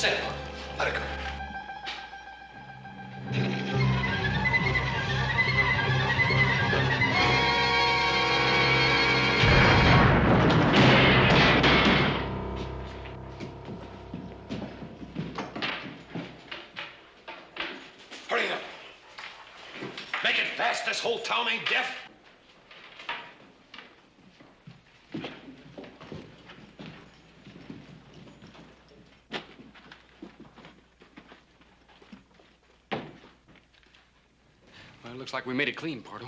said. Let it go. Hurry up. Make it fast. This whole town ain't deaf. Well, it looks like we made it clean, Pardo.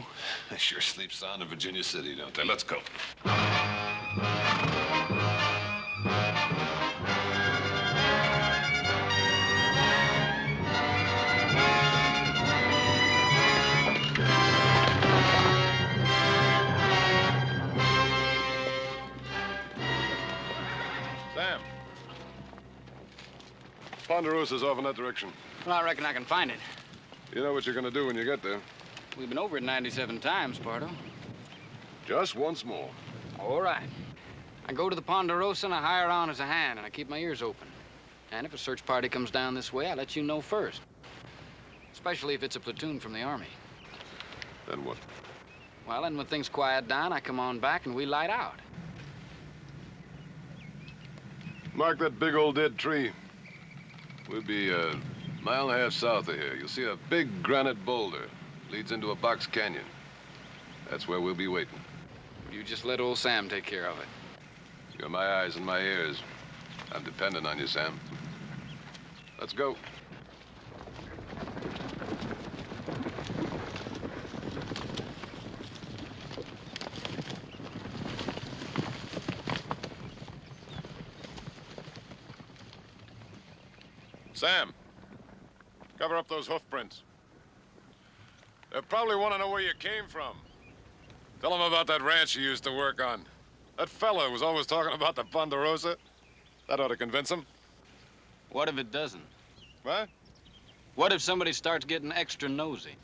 They sure sleep sound in Virginia City, don't they? Let's go. Sam. Ponderosa's off in that direction. Well, I reckon I can find it. You know what you're gonna do when you get there. We've been over it 97 times, Pardo. Just once more. All right. I go to the Ponderosa and I hire on as a hand, and I keep my ears open. And if a search party comes down this way, I let you know first. Especially if it's a platoon from the Army. Then what? Well, then when things quiet down, I come on back and we light out. Mark that big old dead tree. We'll be a mile and a half south of here. You'll see a big granite boulder. Leads into a box canyon. That's where we'll be waiting. You just let old Sam take care of it. You're my eyes and my ears. I'm dependent on you, Sam. Let's go. Sam, cover up those hoof prints. They probably want to know where you came from. Tell them about that ranch you used to work on. That fella was always talking about the Ponderosa. That ought to convince them. What if it doesn't? What? What if somebody starts getting extra nosy?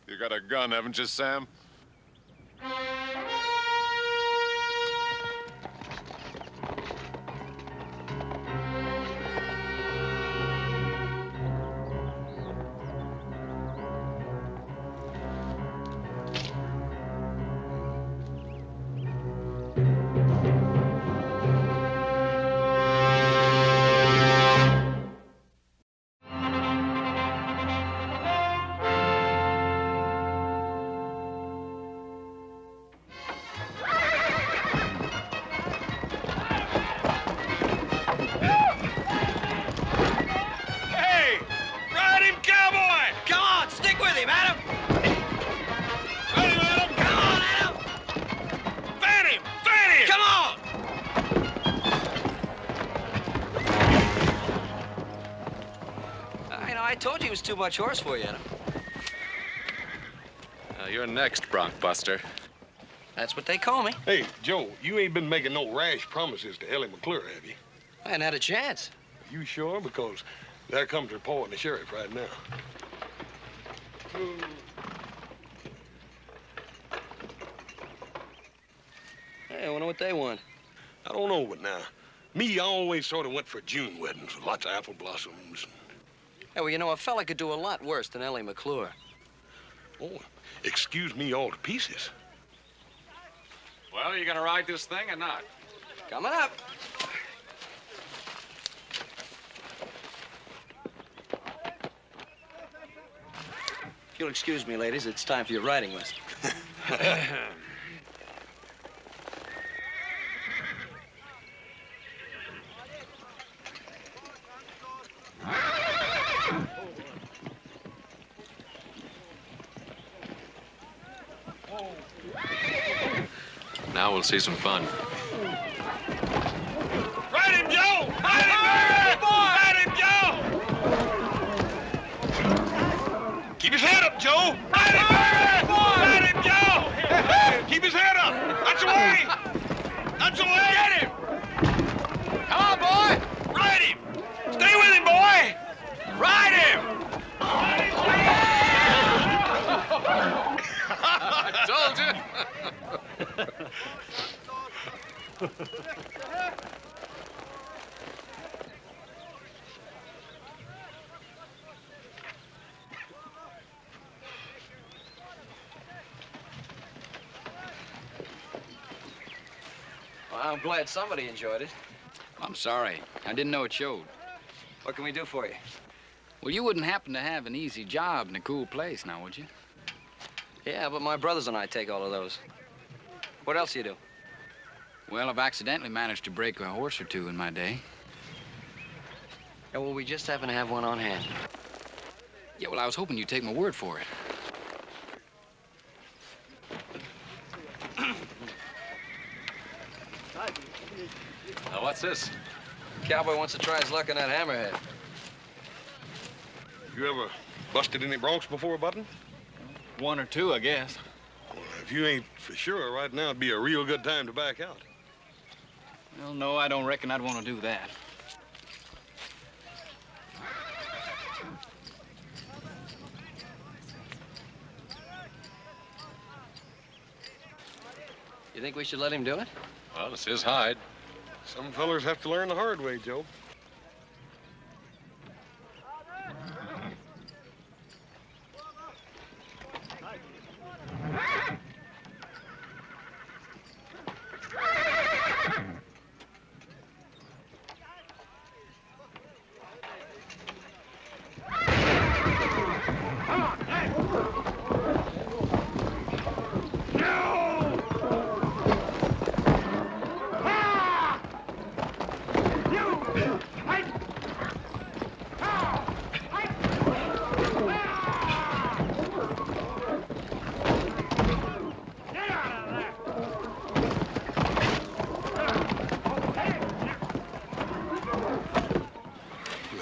You got a gun, haven't you, Sam? Too much horse for you, Adam. You're next, Bronc Buster. That's what they call me. Hey, Joe, you ain't been making no rash promises to Ellie McClure, have you? I hadn't had a chance. You sure? Because there comes the report and the sheriff right now. Hey, I wonder what they want. I don't know, but now, me, I always sort of went for June weddings with lots of apple blossoms. Hey, well, you know, a fella could do a lot worse than Ellie McClure. Oh, excuse me all to pieces. Well, you gonna ride this thing or not? Coming up. If you'll excuse me, ladies, it's time for your riding list. Now we'll see some fun. Ride him, Joe! Ride him, Ride him, Joe! Keep his head up, Joe! Ride him, Ride him, Joe! Keep his head up! That's the way! That's the way! Get him! Come on, boy! Ride him! Stay with him, boy! Ride him! I told you. I'm glad somebody enjoyed it. I'm sorry. I didn't know it showed. What can we do for you? Well, you wouldn't happen to have an easy job in a cool place now, would you? Yeah, but my brothers and I take all of those. What else do you do? Well, I've accidentally managed to break a horse or two in my day. Yeah, well, we just happen to have one on hand. Yeah, well, I was hoping you'd take my word for it. Now, what's this? Cowboy wants to try his luck on that hammerhead. You ever busted any broncs before, Button? One or two, I guess. Well, if you ain't for sure, right now it'd be a real good time to back out. Well, no, I don't reckon I'd want to do that. You think we should let him do it? Well, it's his hide. Some fellers have to learn the hard way, Joe.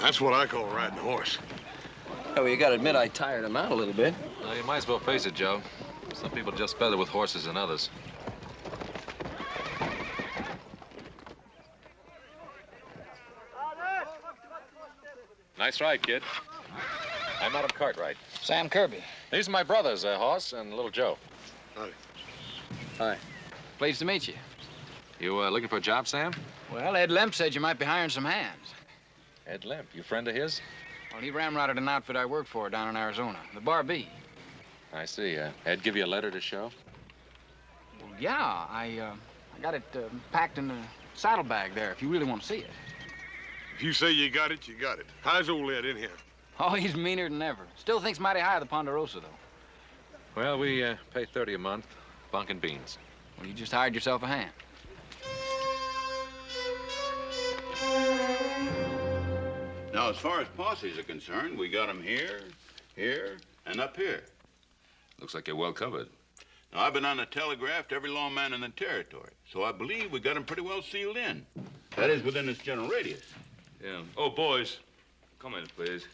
That's what I call riding a horse. Oh, well, you gotta admit I tired him out a little bit. Well, you might as well face it, Joe. Some people are just better with horses than others. Nice ride, kid. I'm Adam Cartwright. Sam Kirby. These are my brothers, Hoss and Little Joe. Howdy. Hi. Pleased to meet you. You looking for a job, Sam? Well, Ed Lemp said you might be hiring some hands. Ed Lemp, you friend of his? Well, he ramrodded an outfit I worked for down in Arizona, the Bar B. I see. Ed give you a letter to show? Well, yeah, I got it packed in the saddlebag there, if you really want to see it. If you say you got it, you got it. How's old Ed in here? Oh, he's meaner than ever. Still thinks mighty high of the Ponderosa, though. Well, we pay $30 a month, bunk and beans. Well, you just hired yourself a hand. Now, as far as posses are concerned, we got them here, here, and up here. Looks like you're well covered. Now, I've been on the telegraph to every lawman in the territory, so I believe we got them pretty well sealed in. That is, within its general radius. Yeah. Oh, boys, come in, please.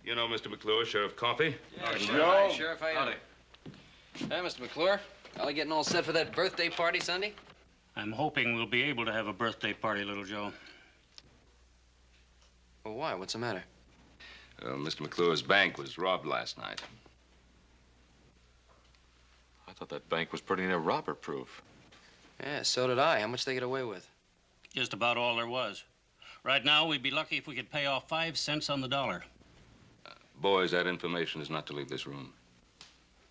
You know Mr. McClure, Sheriff Coffey? Yeah, Sheriff. Sheriff, how you doing? Hey, Mr. McClure. Are you getting all set for that birthday party Sunday? I'm hoping we'll be able to have a birthday party, Little Joe. Well, why? What's the matter? Mr. McClure's bank was robbed last night. I thought that bank was pretty near robber-proof. Yeah, so did I. How much they get away with? Just about all there was. Right now, we'd be lucky if we could pay off 5 cents on the dollar. Boys, that information is not to leave this room.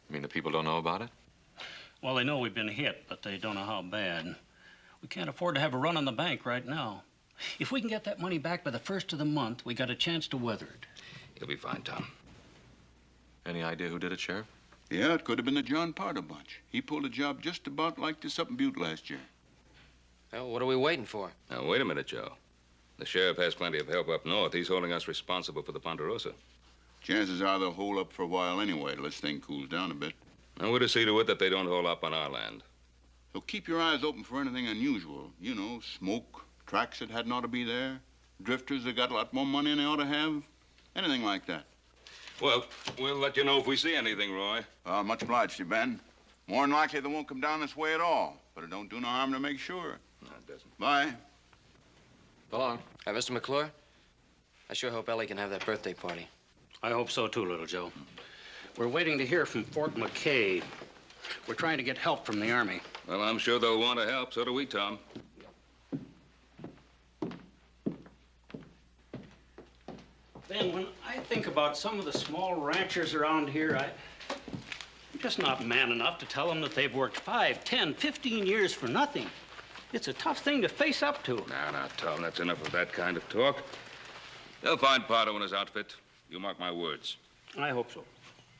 You mean the people don't know about it? Well, they know we've been hit, but they don't know how bad. We can't afford to have a run on the bank right now. If we can get that money back by the 1st of the month, we got a chance to weather it. You'll be fine, Tom. Any idea who did it, Sheriff? Yeah, it could have been the John Parter bunch. He pulled a job just about like this up in Butte last year. Well, what are we waiting for? Now, wait a minute, Joe. The sheriff has plenty of help up north. He's holding us responsible for the Ponderosa. Chances are they'll hold up for a while anyway, till this thing cools down a bit. And we're to see to it that they don't hold up on our land. So keep your eyes open for anything unusual. You know, smoke, tracks that hadn't ought to be there, drifters that got a lot more money than they ought to have, anything like that. Well, we'll let you know if we see anything, Roy. Much obliged to you, Ben. More than likely they won't come down this way at all, but it don't do no harm to make sure. No, it doesn't. Bye. So long. Hey, Mr. McClure, I sure hope Ellie can have that birthday party. I hope so, too, Little Joe. We're waiting to hear from Fort McKay. We're trying to get help from the Army. Well, I'm sure they'll want to help. So do we, Tom. Ben, when I think about some of the small ranchers around here, I'm just not man enough to tell them that they've worked 5, 10, 15 years for nothing. It's a tough thing to face up to. Now, Tom, that's enough of that kind of talk. They'll find Pardo and his outfit. You mark my words. I hope so.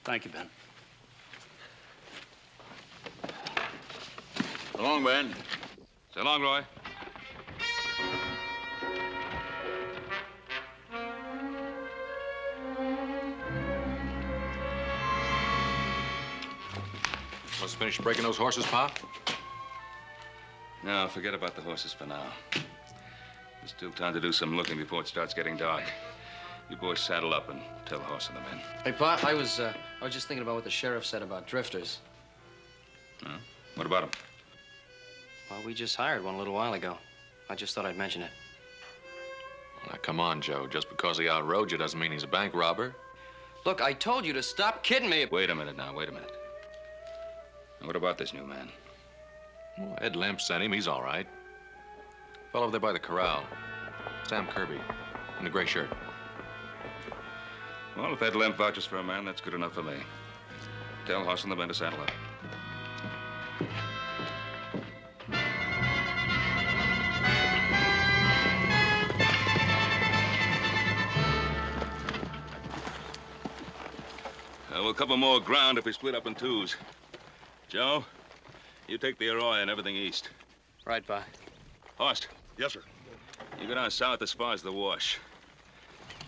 Thank you, Ben. So long, Ben. So long, Roy. Must finish breaking those horses, Pa? No, forget about the horses for now. There's still time to do some looking before it starts getting dark. You boys saddle up and tell the horse and the men. Hey, Pa, I was just thinking about what the sheriff said about drifters. Huh? What about them? Well, we just hired one a little while ago. I just thought I'd mention it. Well, now, come on, Joe. Just because he outrode you doesn't mean he's a bank robber. Look, I told you to stop kidding me. Wait a minute now, wait a minute. Now, what about this new man? Well, Ed Lemp sent him. He's all right. Fell over there by the corral. Sam Kirby, in the gray shirt. Well, if Ed Lemp vouches for a man, that's good enough for me. Tell Hoss and the men to saddle up. We'll cover more ground if we split up in twos. Joe, you take the Arroyo and everything east. Right, Pa. Horst. Yes, sir. You go down south as far as the wash.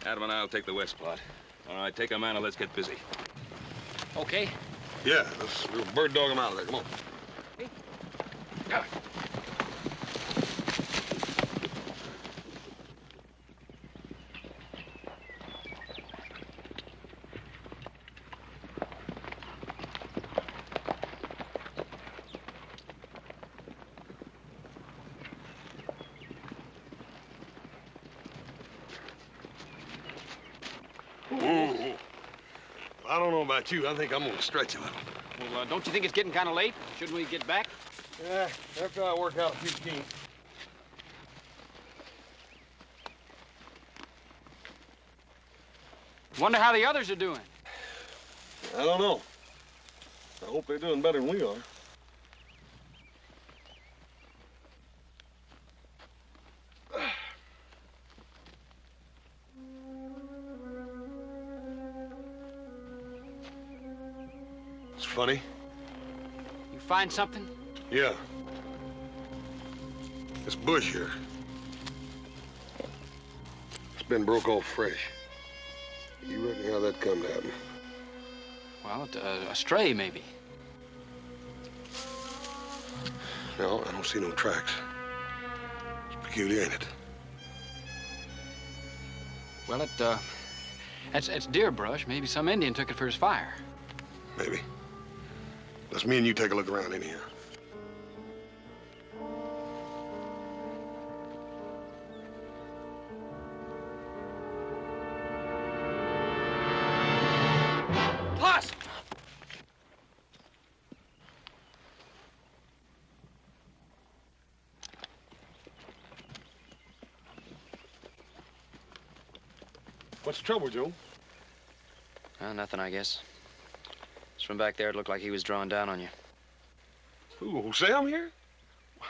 Adam and I'll take the west part. All right, take a man and let's get busy. Okay. Yeah, we'll bird dog him out of there. Come on. Come. I don't know about you. I think I'm gonna stretch a little. Well, don't you think it's getting kind of late? Shouldn't we get back? Yeah, after I work out a few kinks. Wonder how the others are doing. I don't know. I hope they're doing better than we are. It's funny. You find something? Yeah. This bush here. It's been broke off fresh. You reckon how that come to happen? Well, a stray, maybe. No, I don't see no tracks. It's peculiar, ain't it? Well, it's deer brush. Maybe some Indian took it for his fire. Maybe. Let's me and you take a look around anyhow. Plus! What's the trouble, Joe? Nothing, I guess. Just from back there, it looked like he was drawing down on you. Who, Sam here?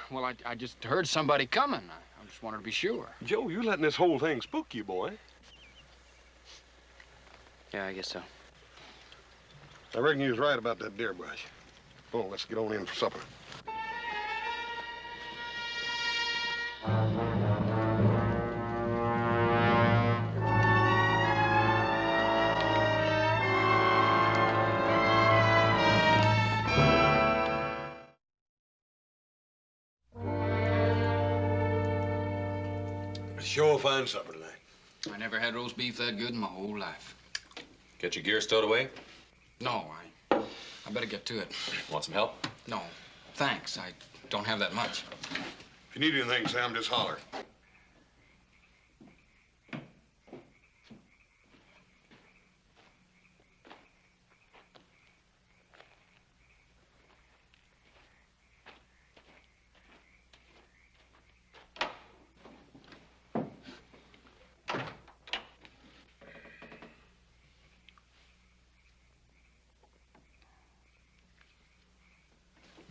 Well, I just heard somebody coming. I just wanted to be sure. Joe, you letting this whole thing spook you, boy. Yeah, I guess so. I reckon you was right about that deer brush. Oh, let's get on in for supper. Sure fine supper tonight. I never had roast beef that good in my whole life. Get your gear stowed away? No, I better get to it. Want some help? No, thanks. I don't have that much. If you need anything, Sam, just holler.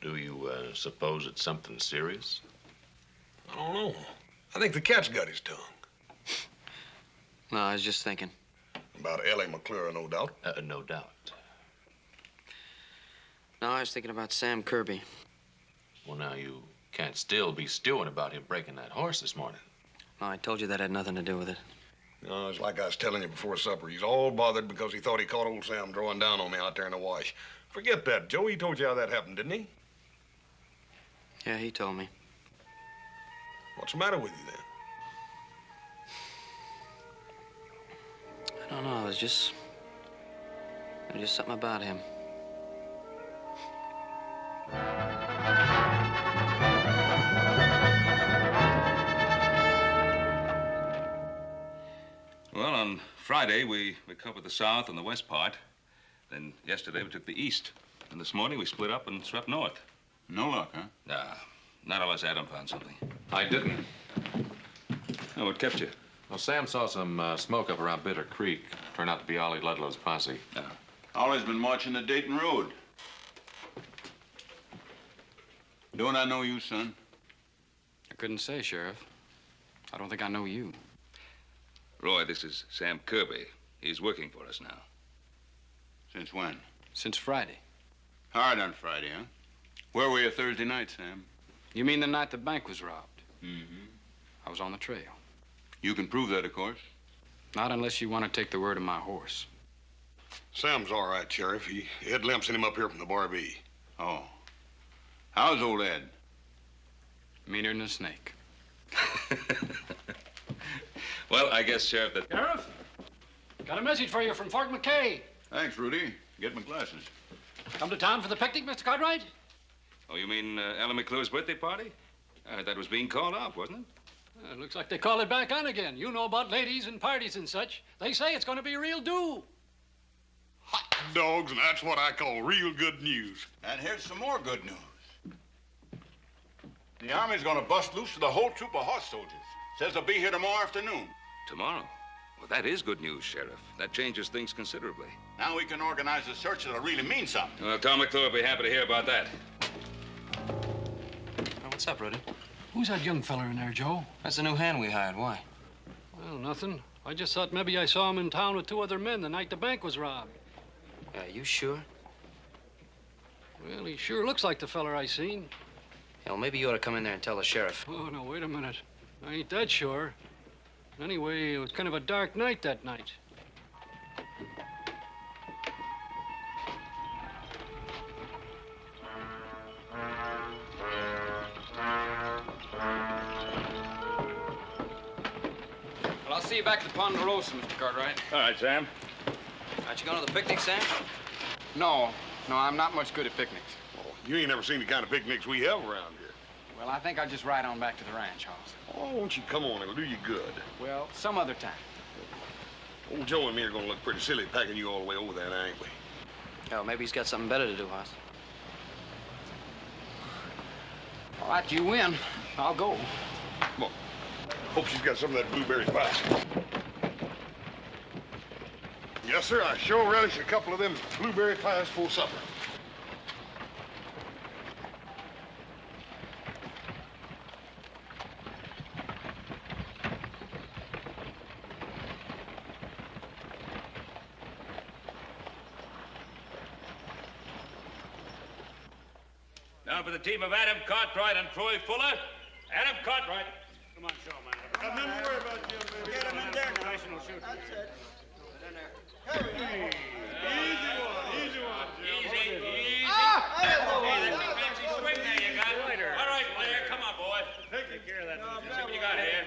Do you suppose it's something serious? don't know. I think the cat's got his tongue. No, I was just thinking. About Ellie McClure, no doubt. No doubt. No, I was thinking about Sam Kirby. Well, now you can't still be stewing about him breaking that horse this morning. No, I told you that had nothing to do with it. No, it's like I was telling you before supper. He's all bothered because he thought he caught old Sam drawing down on me out there in the wash. Forget that, Joe. He told you how that happened, didn't he? Yeah, he told me. What's the matter with you, then? I don't know. There's just something about him. Well, on Friday, we covered the south and the west part. Then yesterday, we took the east. And this morning, we split up and swept north. No luck, huh? Nah, not unless Adam found something. I didn't. Oh, what kept you? Well, Sam saw some smoke up around Bitter Creek. Turned out to be Ollie Ludlow's posse. Yeah. Ollie's been watching the Dayton Road. Don't I know you, son? I couldn't say, Sheriff. I don't think I know you. Roy, this is Sam Kirby. He's working for us now. Since when? Since Friday. Hard on Friday, huh? Where were you Thursday night, Sam? You mean the night the bank was robbed? Mm-hmm. I was on the trail. You can prove that, of course. Not unless you want to take the word of my horse. Sam's all right, Sheriff. Ed Lemp sent him up here from the Bar B. Oh. How's old Ed? Meaner than a snake. Well, I guess, Sheriff, that... Sheriff, got a message for you from Fort McKay. Thanks, Rudy. Get my glasses. Come to town for the picnic, Mr. Cartwright? Oh, you mean Ellen McClure's birthday party? That was being called off, wasn't it? Looks like they call it back on again. You know about ladies and parties and such. They say it's going to be a real do. Hot dogs, and that's what I call real good news. And here's some more good news. The Army's gonna bust loose with a whole troop of horse soldiers. Says they'll be here tomorrow afternoon. Tomorrow? Well, that is good news, Sheriff. That changes things considerably. Now we can organize a search that'll really mean something. Well, Tom McClure will be happy to hear about that. Oh, what's up, Rudy? Who's that young feller in there, Joe? That's the new hand we hired. Why? Well, nothing. I just thought maybe I saw him in town with 2 other men the night the bank was robbed. You sure? Well, he sure looks like the feller I seen. Yeah, well, maybe you ought to come in there and tell the sheriff. Oh, no, wait a minute. I ain't that sure. Anyway, it was kind of a dark night that night. Well, I'll see you back at the Ponderosa, Mr. Cartwright. All right, Sam. Aren't you going to the picnic, Sam? No, I'm not much good at picnics. Oh, you ain't never seen the kind of picnics we have around here. Well, I think I'll just ride on back to the ranch house. Oh, won't you come on? It'll do you good. Well, some other time. Old Joe and me are gonna look pretty silly packing you all the way over there, now, ain't we? Oh, maybe he's got something better to do, Hoss. All right, you win. I'll go. Come on. Hope she's got some of that blueberry pie. Yes, sir. I sure relish a couple of them blueberry pies for supper. Now for the team of Adam Cartwright and Troy Fuller. Adam Cartwright. Come on, show, man. Got nothing to worry about, Jim. Get him in there now. That's it. Easy one, Jim. Easy. Ah! Hey, that's a fancy swing there you got. All right, player, come on, boy. Take care of that. See what you got here.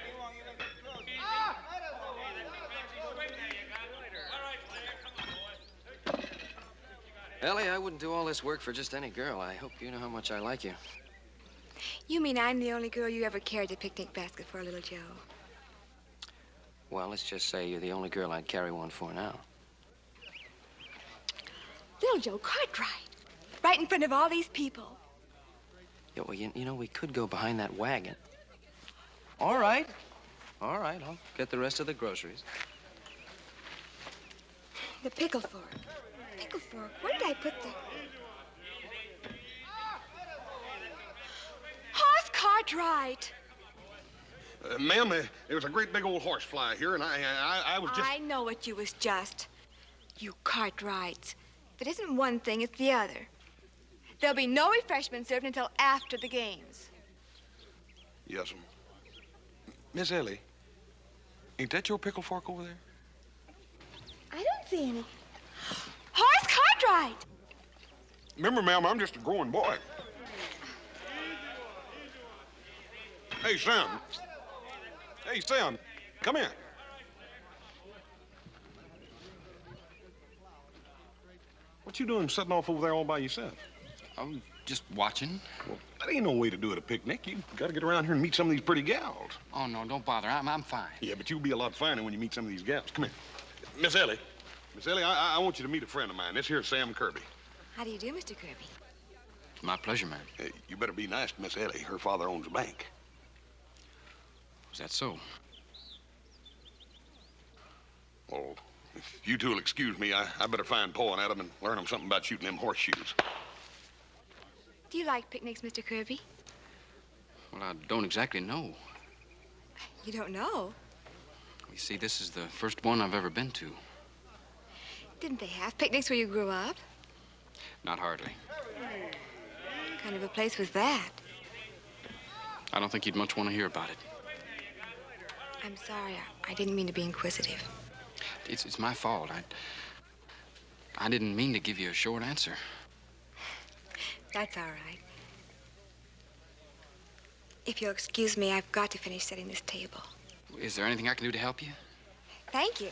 Ellie, I wouldn't do all this work for just any girl. I hope you know how much I like you. You mean I'm the only girl you ever carried a picnic basket for, little Joe? Well, let's just say you're the only girl I'd carry one for now. Little Joe Cartwright. Right in front of all these people. Yeah, well, you know, we could go behind that wagon. All right. All right, I'll get the rest of the groceries. The pickle fork. Pickle fork? Where did I put the... Horse Cartwright! Ma'am, there was a great big old horsefly here, and I was just... I know what you was just. You Cartwrights. If it isn't one thing, it's the other. There'll be no refreshment served until after the games. Yes'm. Miss Ellie, ain't that your pickle fork over there? I don't see any. Horace Cartwright! Remember, ma'am, I'm just a growing boy. Hey, Sam. Hey, Sam, come here. What you doing sitting off over there all by yourself? I'm just watching. Well, that ain't no way to do it at a picnic. You gotta get around here and meet some of these pretty gals. Oh, no, don't bother. I'm fine. Yeah, but you'll be a lot finer when you meet some of these gals. Come here. Miss Ellie. Miss Ellie, I want you to meet a friend of mine. This here's Sam Kirby. How do you do, Mr. Kirby? My pleasure, ma'am. Hey, you better be nice to Miss Ellie. Her father owns a bank. Is that so? Well, if you two'll excuse me, I better find Paul and Adam and learn them something about shooting them horseshoes. Do you like picnics, Mr. Kirby? Well, I don't exactly know. You don't know? You see, this is the first one I've ever been to. Didn't they have picnics where you grew up? Not hardly. What kind of a place was that? I don't think you'd much want to hear about it. I'm sorry. I didn't mean to be inquisitive. It's my fault. I didn't mean to give you a short answer. That's all right. If you'll excuse me, I've got to finish setting this table. Is there anything I can do to help you? Thank you.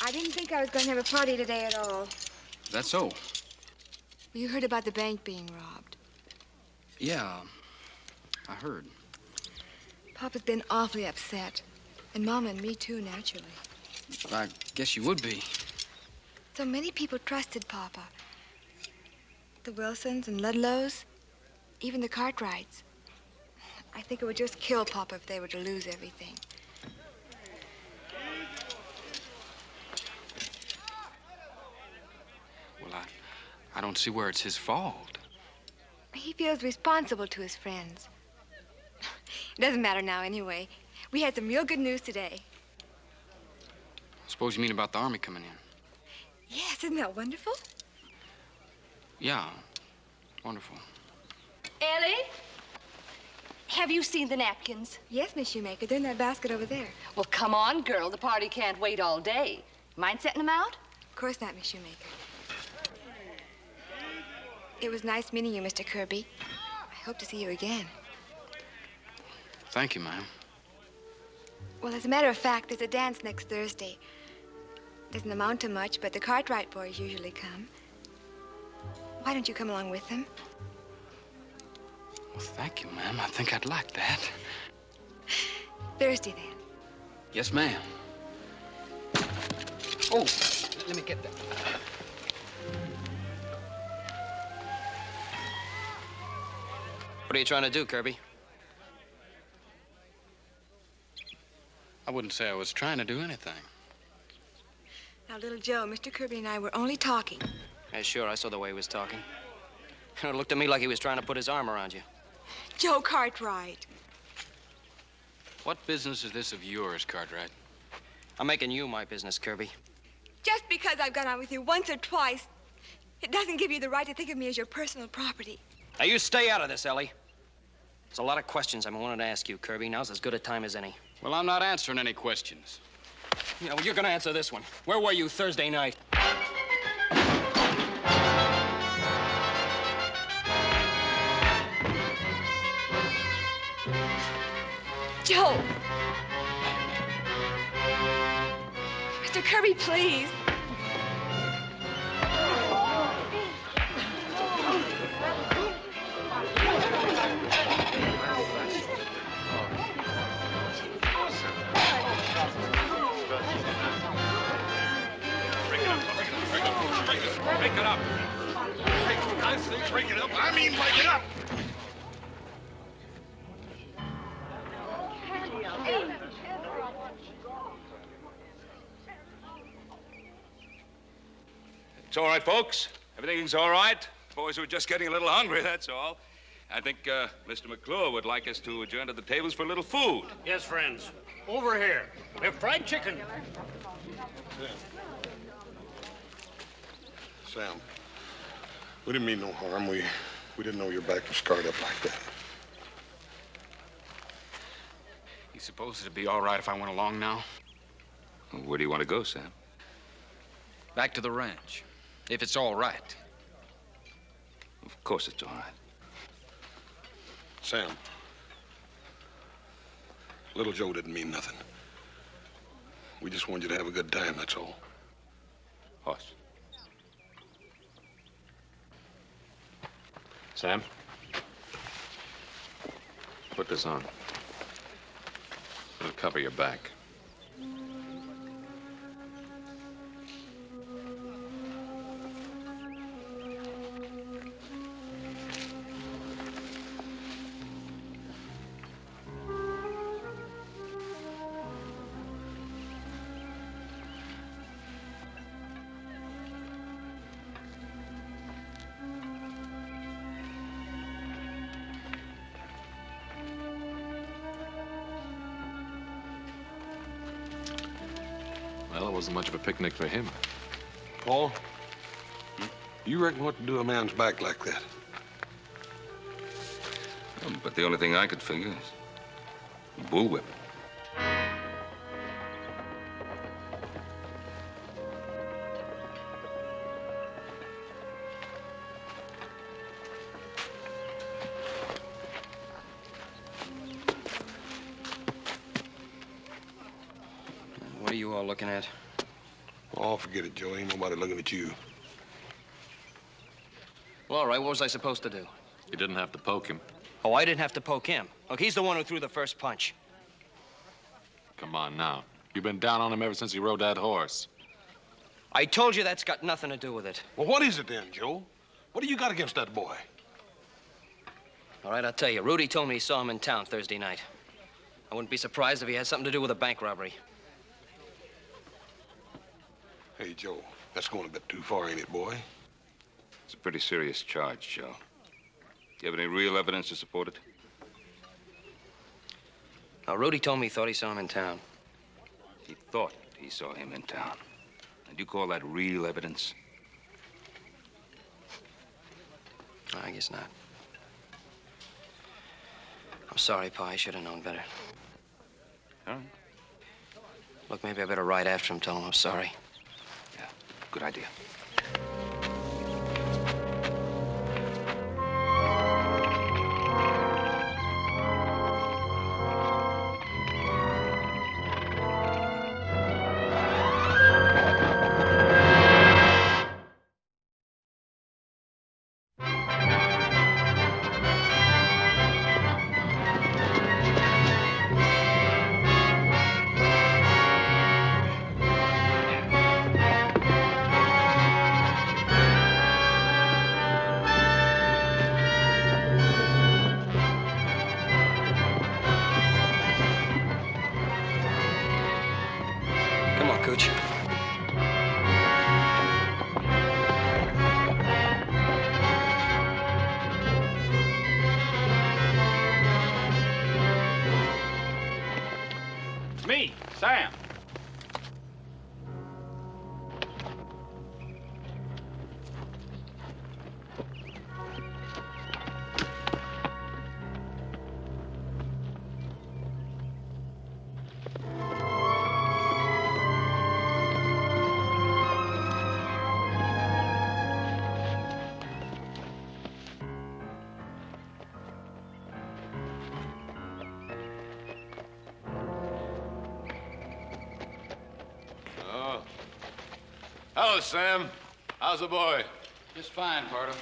I didn't think I was going to have a party today at all. Is that so? You heard about the bank being robbed. Yeah, I heard. Papa's been awfully upset. And Mama and me, too, naturally. I guess you would be. So many people trusted Papa. The Wilsons and Ludlows, even the Cartwrights. I think it would just kill Papa if they were to lose everything. Well, I don't see where it's his fault. He feels responsible to his friends. It doesn't matter now anyway. We had some real good news today. Suppose you mean about the Army coming in? Yes, isn't that wonderful? Yeah, wonderful. Ellie, have you seen the napkins? Yes, Miss Shoemaker. They're in that basket over there. Well, come on, girl. The party can't wait all day. Mind setting them out? Of course not, Miss Shoemaker. It was nice meeting you, Mr. Kirby. I hope to see you again. Thank you, ma'am. Well, as a matter of fact, there's a dance next Thursday. Doesn't amount to much, but the Cartwright boys usually come. Why don't you come along with them? Well, thank you, ma'am. I think I'd like that. Thursday, then. Yes, ma'am. Oh, let me get that. What are you trying to do, Kirby? I wouldn't say I was trying to do anything. Now, little Joe, Mr. Kirby and I were only talking. Yeah, sure, I saw the way he was talking. It looked to me like he was trying to put his arm around you. Joe Cartwright. What business is this of yours, Cartwright? I'm making you my business, Kirby. Just because I've gone out with you once or twice, it doesn't give you the right to think of me as your personal property. Now, you stay out of this, Ellie. There's a lot of questions I've been wanting to ask you, Kirby. Now's as good a time as any. Well, I'm not answering any questions. Yeah, well, you're gonna answer this one. Where were you Thursday night? Joe! Mr. Kirby, please. Break it up. I say break it up. I mean break it up. It's all right, folks. Everything's all right. The boys were just getting a little hungry, that's all. I think Mr. McClure would like us to adjourn to the tables for a little food. Yes, friends. Over here. We have fried chicken. Sam, we didn't mean no harm. We didn't know your back was scarred up like that. You suppose it'd be all right if I went along now? Well, where do you want to go, Sam? Back to the ranch, if it's all right. Of course it's all right. Sam, little Joe didn't mean nothing. We just wanted you to have a good time, that's all. Hoss. Sam? Put this on. It'll cover your back. Well, it wasn't much of a picnic for him. Paul, you reckon what to do a man's back like that? But the only thing I could figure is bullwhip. What are you all looking at? Oh, forget it, Joe. Ain't nobody looking at you. Well, all right, what was I supposed to do? You didn't have to poke him. Oh, I didn't have to poke him. Look, he's the one who threw the first punch. Come on now. You've been down on him ever since he rode that horse. I told you that's got nothing to do with it. Well, what is it then, Joe? What do you got against that boy? All right, I'll tell you. Rudy told me he saw him in town Thursday night. I wouldn't be surprised if he had something to do with a bank robbery. Hey, Joe, that's going a bit too far, ain't it, boy? It's a pretty serious charge, Joe. Do you have any real evidence to support it? Now, Rudy told me he thought he saw him in town. He thought he saw him in town. And you call that real evidence? I guess not. I'm sorry, Pa. I should have known better. All right. Look, maybe I better ride after him, tell him I'm sorry. Yeah, good idea. Come on, Cooch. It's me, Sam. Hello, Sam. How's the boy? Just fine, Pardo.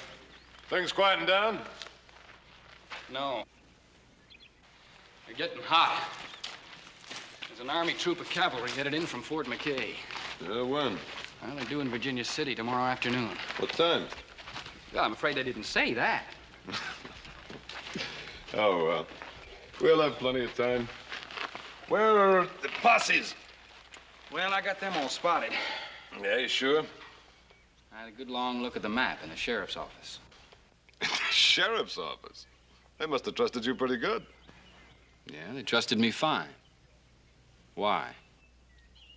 Things quieting down? No. They're getting hot. There's an Army troop of cavalry headed in from Fort McKay. When? Well, they're due in Virginia City tomorrow afternoon. What time? Well, I'm afraid they didn't say that. Oh, well. We'll have plenty of time. Where are the posses? Well, I got them all spotted. Yeah, you sure? I had a good long look at the map in the sheriff's office. Sheriff's office? They must have trusted you pretty good. Yeah, they trusted me fine. Why?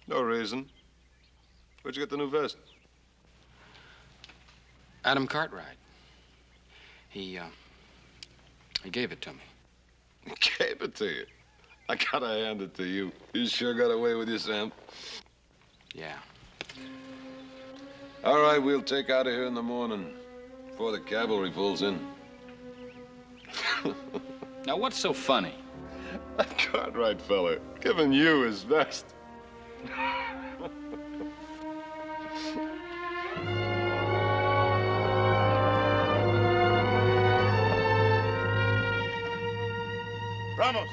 No reason. Where'd you get the new vest? Adam Cartwright. He gave it to me. Gave it to you? I gotta hand it to you. You sure got away with you, Sam. Yeah. All right, we'll take out of here in the morning before the cavalry pulls in. Now, what's so funny? That Cartwright fella giving you his vest. Vamos.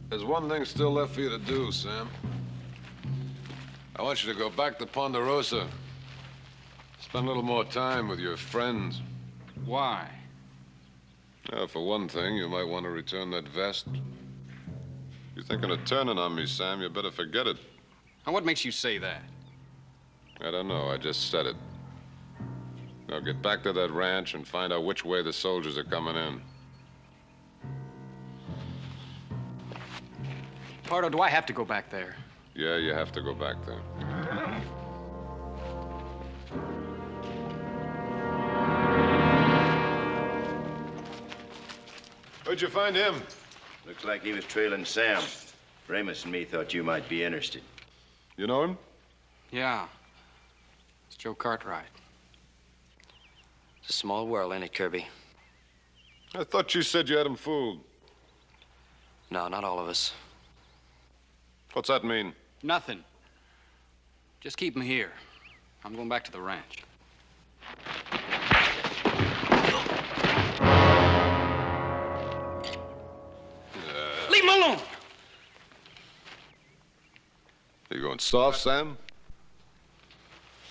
There's one thing still left for you to do, Sam. I want you to go back to Ponderosa. Spend a little more time with your friends. Why? For one thing, you might want to return that vest. You're thinking of turning on me, Sam. You better forget it. Now, what makes you say that? I don't know. I just said it. Now get back to that ranch and find out which way the soldiers are coming in. Pardo, do I have to go back there? Yeah, you have to go back there. Where'd you find him? Looks like he was trailing Sam. Ramus and me thought you might be interested. You know him? Yeah. It's Joe Cartwright. It's a small world, ain't it, Kirby? I thought you said you had him fooled. No, not all of us. What's that mean? Nothing. Just keep him here. I'm going back to the ranch. Leave him alone! You going soft, Sam?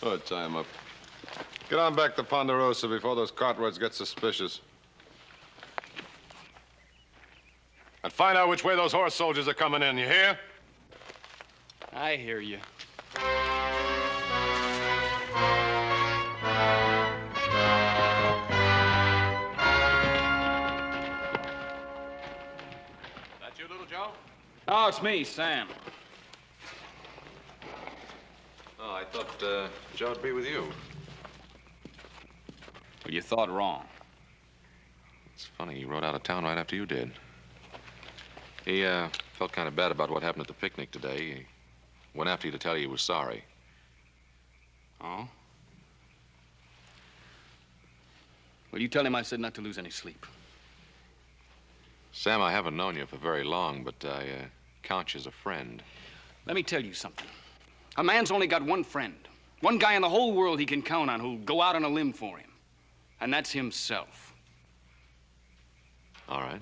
Oh, tie him up. Get on back to Ponderosa before those Cartwrights get suspicious. And find out which way those horse soldiers are coming in, you hear? I hear you. That you, little Joe? Oh, it's me, Sam. Oh, I thought Joe'd be with you. Well, you thought wrong. It's funny, he rode out of town right after you did. He felt kind of bad about what happened at the picnic today. He went after you to tell you he was sorry. Oh? Well, you tell him I said not to lose any sleep. Sam, I haven't known you for very long, but I count you as a friend. Let me tell you something. A man's only got one friend. One guy in the whole world he can count on who'll go out on a limb for him. And that's himself. All right.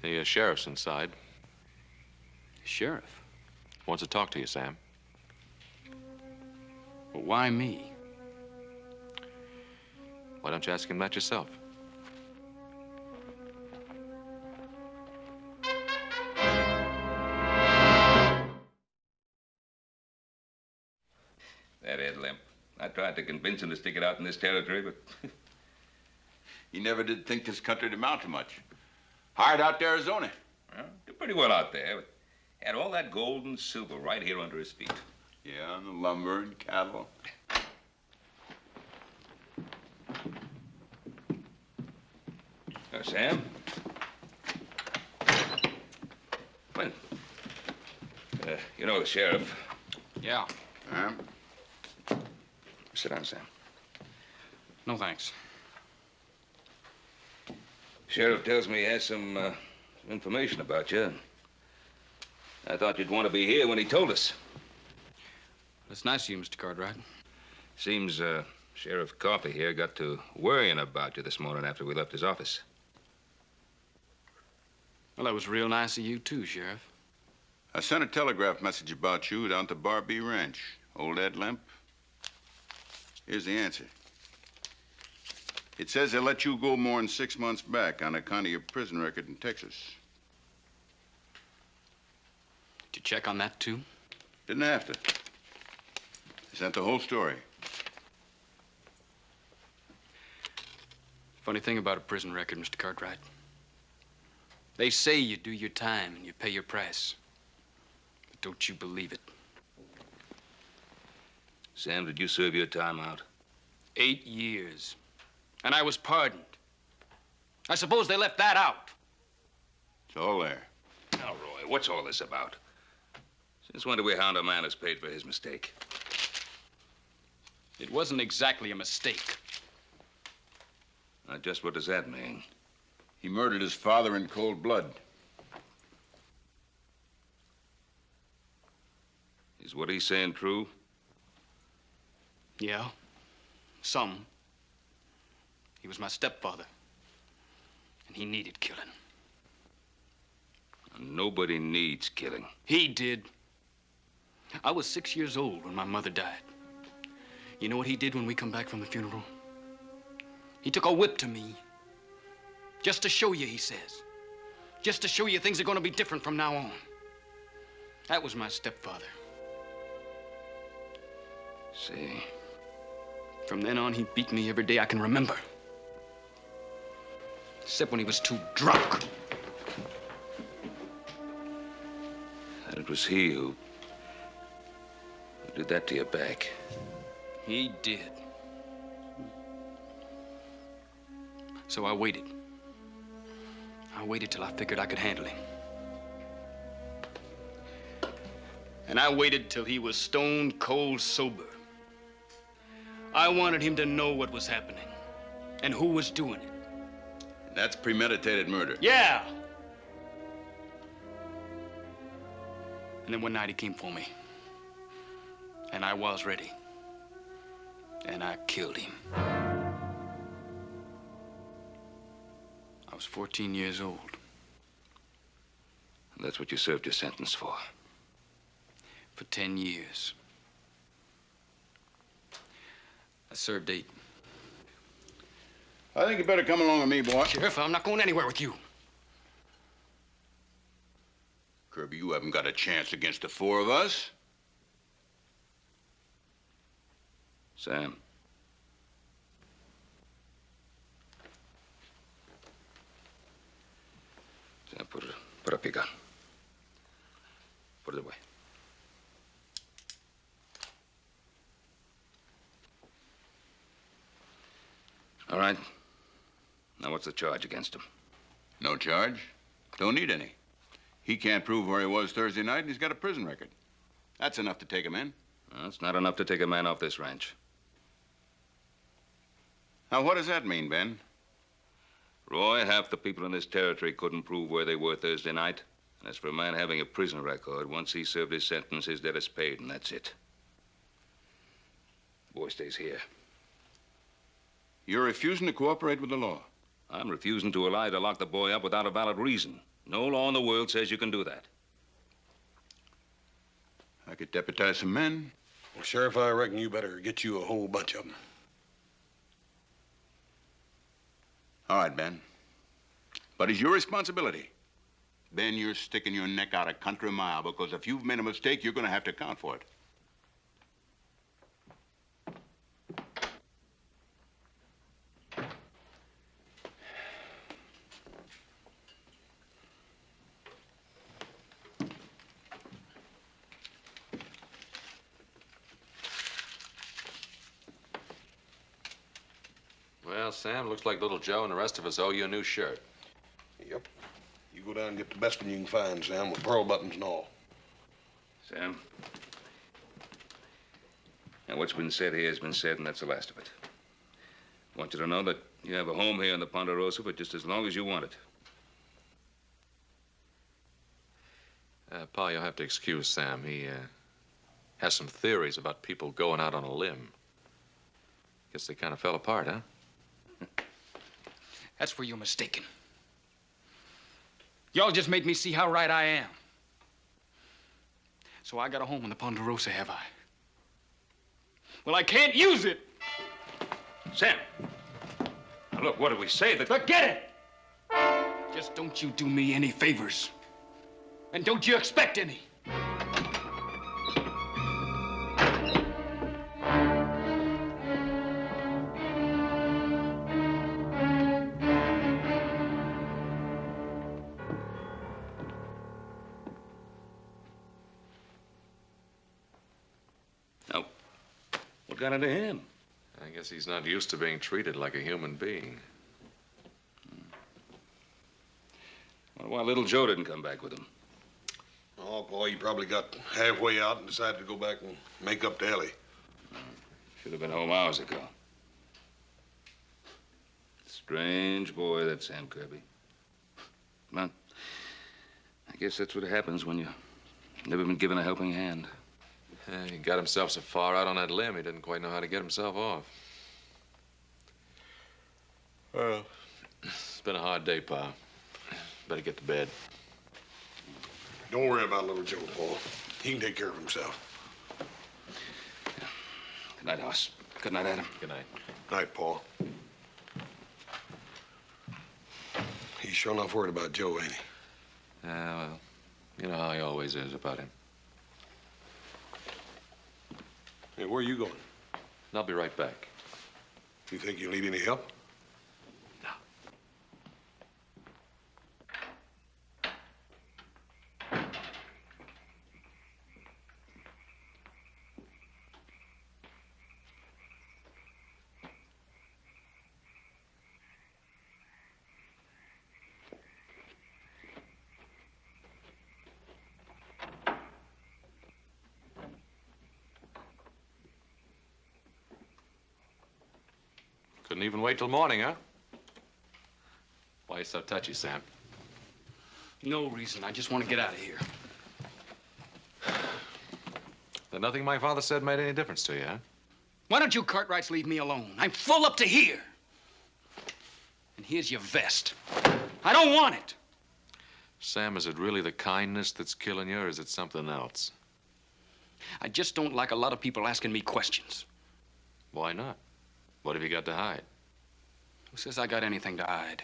The sheriff's inside. Sheriff? Wants to talk to you, Sam. Well, why me? Why don't you ask him that yourself? That Ed Limp. I tried to convince him to stick it out in this territory, but... He never did think this country'd amount to much. Hired out to Arizona. Well, did pretty well out there, but had all that gold and silver right here under his feet. Yeah, and the lumber and cattle. Sam? When? You know the sheriff. Yeah. Sit down, Sam. No, thanks. Sheriff tells me he has some information about you. I thought you'd want to be here when he told us. That's nice of you, Mr. Cartwright. Seems Sheriff Coffey here got to worrying about you this morning after we left his office. Well, that was real nice of you, too, Sheriff. I sent a telegraph message about you down to Barbee Ranch. Old Ed Limp. Here's the answer. It says they let you go more than 6 months back on account of your prison record in Texas. Did you check on that, too? Didn't have to. Is that the whole story? Funny thing about a prison record, Mr. Cartwright. They say you do your time and you pay your price. But don't you believe it. Sam, did you serve your time out? 8 years. And I was pardoned. I suppose they left that out. It's all there. Now, Roy, what's all this about? Since when do we hound a man who's paid for his mistake? It wasn't exactly a mistake. Now, just what does that mean? He murdered his father in cold blood. Is what he's saying true? Yeah, some. He was my stepfather, and he needed killing. Nobody needs killing. He did. I was 6 years old when my mother died. You know what he did when we come back from the funeral? He took a whip to me. Just to show you, he says. Just to show you things are going to be different from now on. That was my stepfather. See. From then on, he beat me every day I can remember. Except when he was too drunk. And it was he who did that to your back. He did. So I waited. I waited till I figured I could handle him. And I waited till he was stone cold sober. I wanted him to know what was happening and who was doing it. That's premeditated murder. Yeah. And then one night he came for me. And I was ready. And I killed him. I was 14 years old. And that's what you served your sentence for? For 10 years. I served 8. I think you better come along with me, boy. Sheriff, I'm not going anywhere with you. Kirby, you haven't got a chance against the 4 of us. Sam. Sam, put up your gun. Put it away. All right. Now, what's the charge against him? No charge. Don't need any. He can't prove where he was Thursday night, and he's got a prison record. That's enough to take him in. Well, it's not enough to take a man off this ranch. Now, what does that mean, Ben? Roy, half the people in this territory couldn't prove where they were Thursday night. And as for a man having a prison record, once he served his sentence, his debt is paid, and that's it. The boy stays here. You're refusing to cooperate with the law. I'm refusing to allow you to lock the boy up without a valid reason. No law in the world says you can do that. I could deputize some men. Well, Sheriff, I reckon you better get you a whole bunch of them. All right, Ben. But it's your responsibility. Ben, you're sticking your neck out a country mile because if you've made a mistake, you're going to have to account for it. Well, Sam, looks like little Joe and the rest of us owe you a new shirt. Yep. You go down and get the best one you can find, Sam, with pearl buttons and all. Sam? Now, what's been said here has been said, and that's the last of it. I want you to know that you have a home here in the Ponderosa for just as long as you want it. Pa, you'll have to excuse Sam. He has some theories about people going out on a limb. Guess they kind of fell apart, huh? That's where you're mistaken. Y'all just made me see how right I am. So I got a home in the Ponderosa, have I? Well, I can't use it. Sam! Look, what did we say? Forget it! Just don't you do me any favors. And don't you expect any. Now, what got into him? I guess he's not used to being treated like a human being. Wonder why little Joe didn't come back with him. Oh, boy, he probably got halfway out and decided to go back and make up to Ellie. Should have been home hours ago. Strange boy, that Sam Kirby. Well, I guess that's what happens when you've never been given a helping hand. He got himself so far out on that limb, he didn't quite know how to get himself off. Well, it's been a hard day, Pa. Better get to bed. Don't worry about little Joe, Paul. He can take care of himself. Good night, Hoss. Good night, Adam. Good night. Night, Paul. He's sure enough worried about Joe, ain't he? Well, you know how he always is about him. Hey, where are you going? I'll be right back. You think you'll need any help? Couldn't even wait till morning, huh? Why you so touchy, Sam? No reason. I just want to get out of here. Then nothing my father said made any difference to you, huh? Why don't you Cartwrights leave me alone? I'm full up to here. And here's your vest. I don't want it. Sam, is it really the kindness that's killing you, or is it something else? I just don't like a lot of people asking me questions. Why not? What have you got to hide? Who says I got anything to hide?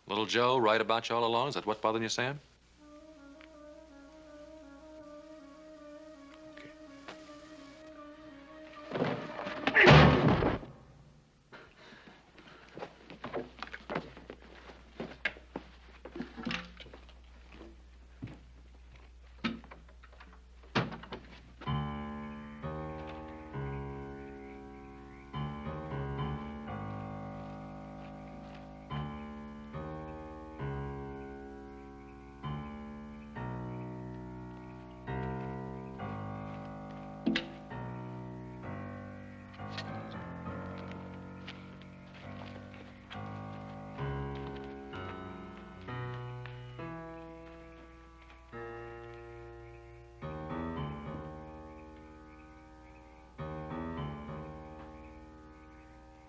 Little Joe right about you all along? Is that what's bothering you, Sam?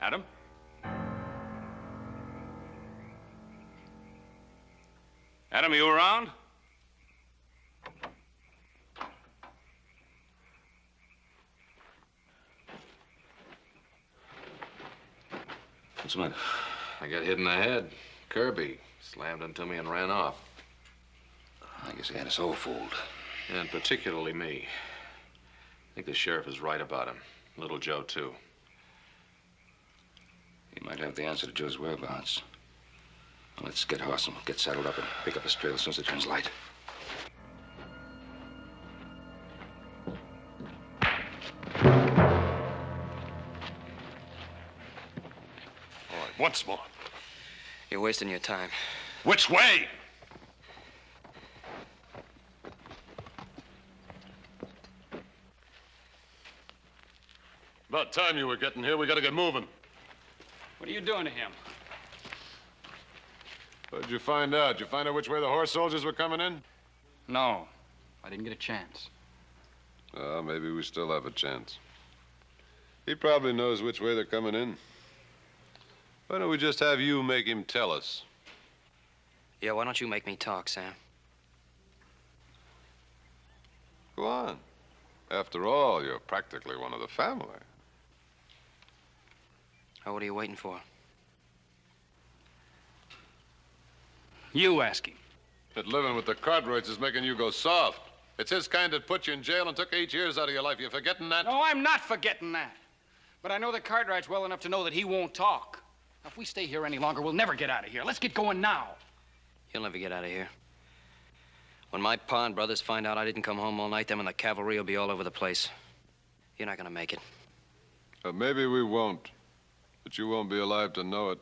Adam? Adam, are you around? What's the matter? I got hit in the head. Kirby slammed into me and ran off. I guess he had us all fooled. And particularly me. I think the sheriff is right about him. Little Joe, too. He might have the answer to Joe's whereabouts. Well, let's get Hoss and get saddled up and pick up his trail as soon as it turns light. All right, once more. You're wasting your time. Which way? About time you were getting here. We gotta get moving. What are you doing to him? What did you find out? Did you find out which way the horse soldiers were coming in? No, I didn't get a chance. Maybe we still have a chance. He probably knows which way they're coming in. Why don't we just have you make him tell us? Yeah, why don't you make me talk, Sam? Go on. After all, you're practically one of the family. Now, what are you waiting for? You ask him. That living with the Cartwrights is making you go soft. It's his kind that put you in jail and took 8 years out of your life. You forgetting that? No, I'm not forgetting that. But I know the Cartwrights well enough to know that he won't talk. Now, if we stay here any longer, we'll never get out of here. Let's get going now. You'll never get out of here. When my pa and brothers find out I didn't come home all night, them and the cavalry will be all over the place. You're not gonna make it. Maybe we won't. But you won't be alive to know it.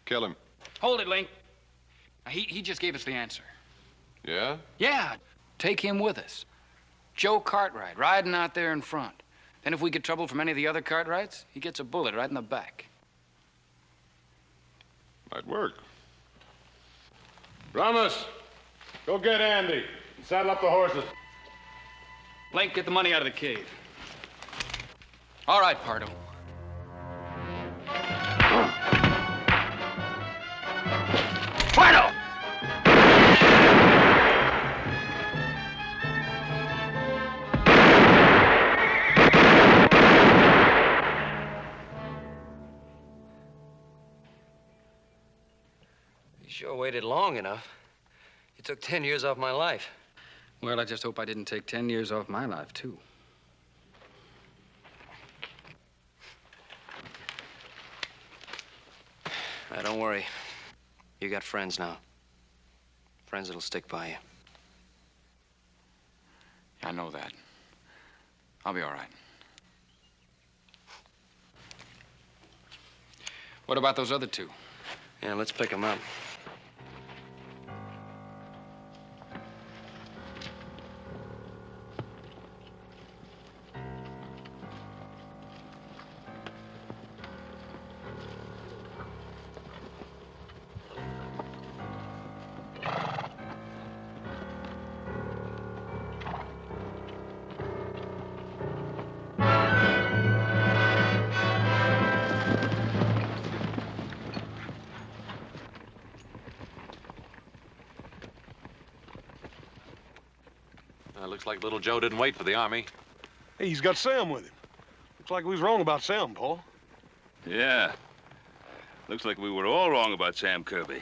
Kill him. Hold it, Link. Now, he just gave us the answer. Yeah? Yeah. Take him with us. Joe Cartwright, riding out there in front. Then if we get trouble from any of the other Cartwrights, he gets a bullet right in the back. Might work. Ramos, go get Andy and saddle up the horses. Link, get the money out of the cave. All right, Pardo. Pardo! You sure waited long enough. You took 10 years off my life. Well, I just hope I didn't take 10 years off my life, too. Now, don't worry. You got friends now. Friends that'll stick by you. I know that. I'll be all right. What about those other two? Yeah, let's pick them up. Looks like little Joe didn't wait for the army. Hey, he's got Sam with him. Looks like we was wrong about Sam, Paul. Yeah. Looks like we were all wrong about Sam Kirby.